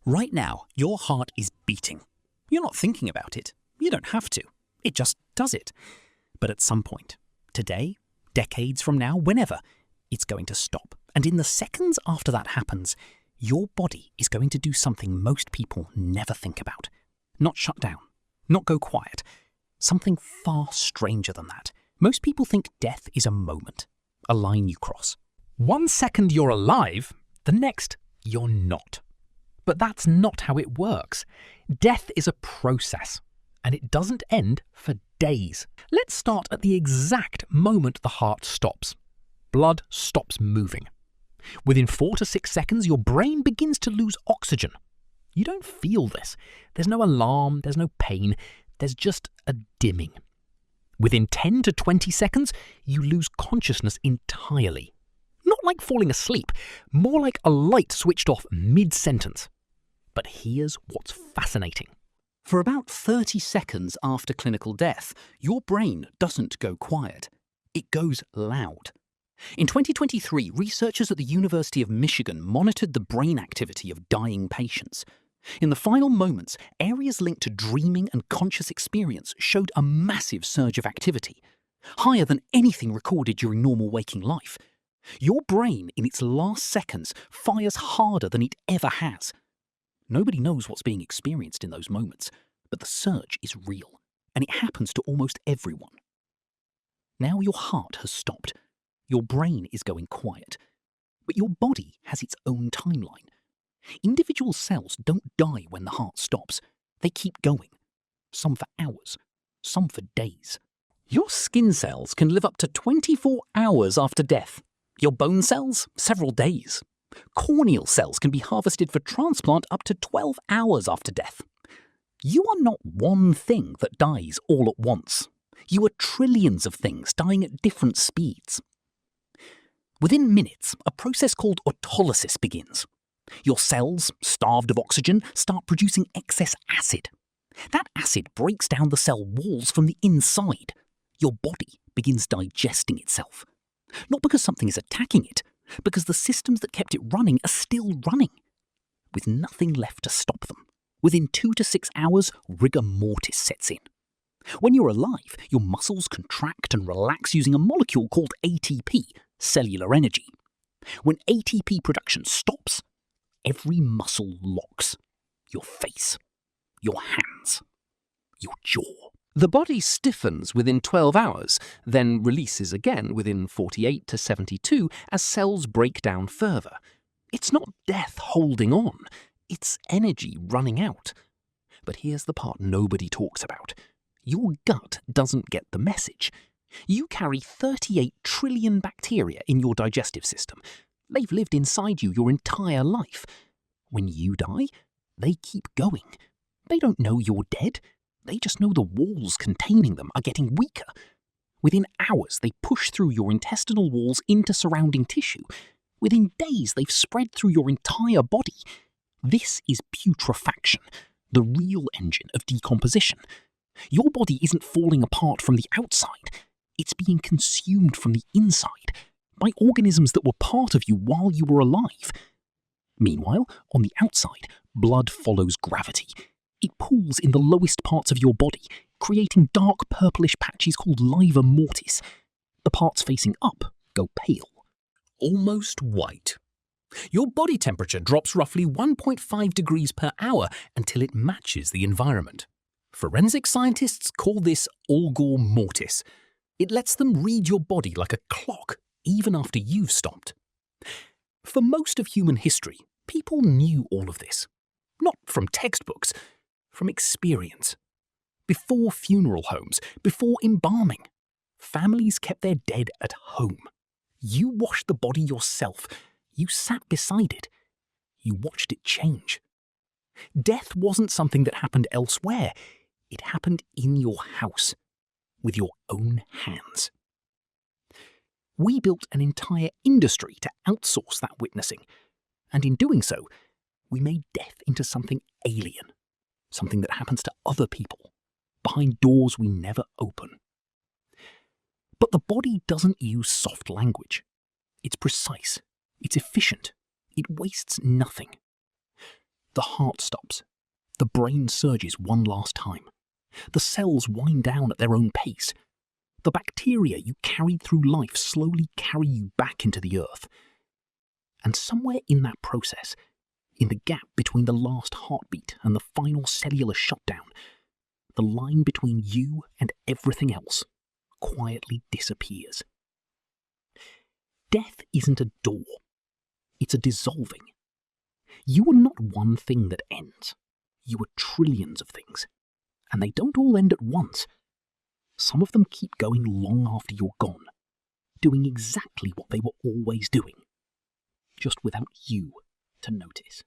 Right now, your heart is beating. You're not thinking about it. You don't have to. It just does it. But at some point, today, decades from now, whenever, it's going to stop. And in the seconds after that happens, your body is going to do something most people never think about. Not shut down. Not go quiet. Something far stranger than that. Most people think death is a moment, a line you cross. 1 second you're alive, the next you're not. But that's not how it works. Death is a process, and it doesn't end for days. Let's start at the exact moment the heart stops. Blood stops moving. Within 4 to 6 seconds, your brain begins to lose oxygen. You don't feel this. There's no alarm, there's no pain, there's just a dimming. Within 10 to 20 seconds, you lose consciousness entirely. Not like falling asleep, more like a light switched off mid-sentence. But here's what's fascinating. For about 30 seconds after clinical death, your brain doesn't go quiet. It goes loud. In 2023, researchers at the University of Michigan monitored the brain activity of dying patients. In the final moments, areas linked to dreaming and conscious experience showed a massive surge of activity, higher than anything recorded during normal waking life. Your brain, in its last seconds, fires harder than it ever has. Nobody knows what's being experienced in those moments, but the surge is real, and it happens to almost everyone. Now your heart has stopped. Your brain is going quiet. But your body has its own timeline. Individual cells don't die when the heart stops. They keep going. Some for hours, some for days. Your skin cells can live up to 24 hours after death. Your bone cells, several days. Corneal cells can be harvested for transplant up to 12 hours after death. You are not one thing that dies all at once. You are trillions of things dying at different speeds. Within minutes, a process called autolysis begins. Your cells, starved of oxygen, start producing excess acid. That acid breaks down the cell walls from the inside. Your body begins digesting itself. Not because something is attacking it, because the systems that kept it running are still running, with nothing left to stop them. Within 2 to 6 hours, rigor mortis sets in. When you're alive, your muscles contract and relax using a molecule called ATP, cellular energy. When ATP production stops, every muscle locks. Your face, your hands, your jaw. The body stiffens within 12 hours, then releases again within 48 to 72 as cells break down further. It's not death holding on, it's energy running out. But here's the part nobody talks about. Your gut doesn't get the message. You carry 38 trillion bacteria in your digestive system. They've lived inside you your entire life. When you die, they keep going. They don't know you're dead. They just know the walls containing them are getting weaker. Within hours, they push through your intestinal walls into surrounding tissue. Within days, they've spread through your entire body. This is putrefaction, the real engine of decomposition. Your body isn't falling apart from the outside. It's being consumed from the inside by organisms that were part of you while you were alive. Meanwhile, on the outside, blood follows gravity. It pools in the lowest parts of your body, creating dark purplish patches called livor mortis. The parts facing up go pale, almost white. Your body temperature drops roughly 1.5 degrees per hour until it matches the environment. Forensic scientists call this algor mortis. It lets them read your body like a clock, even after you've stopped. For most of human history, people knew all of this. Not from textbooks, from experience. Before funeral homes, before embalming, families kept their dead at home. You washed the body yourself. You sat beside it. You watched it change. Death wasn't something that happened elsewhere. It happened in your house, with your own hands. We built an entire industry to outsource that witnessing, and in doing so, we made death into something alien, something that happens to other people, behind doors we never open. But the body doesn't use soft language. It's precise, it's efficient, it wastes nothing. The heart stops. The brain surges one last time. The cells wind down at their own pace. The bacteria you carried through life slowly carry you back into the earth. And somewhere in that process, in the gap between the last heartbeat and the final cellular shutdown, the line between you and everything else quietly disappears. Death isn't a door. It's a dissolving. You are not one thing that ends. You are trillions of things. And they don't all end at once. Some of them keep going long after you're gone, doing exactly what they were always doing, just without you to notice.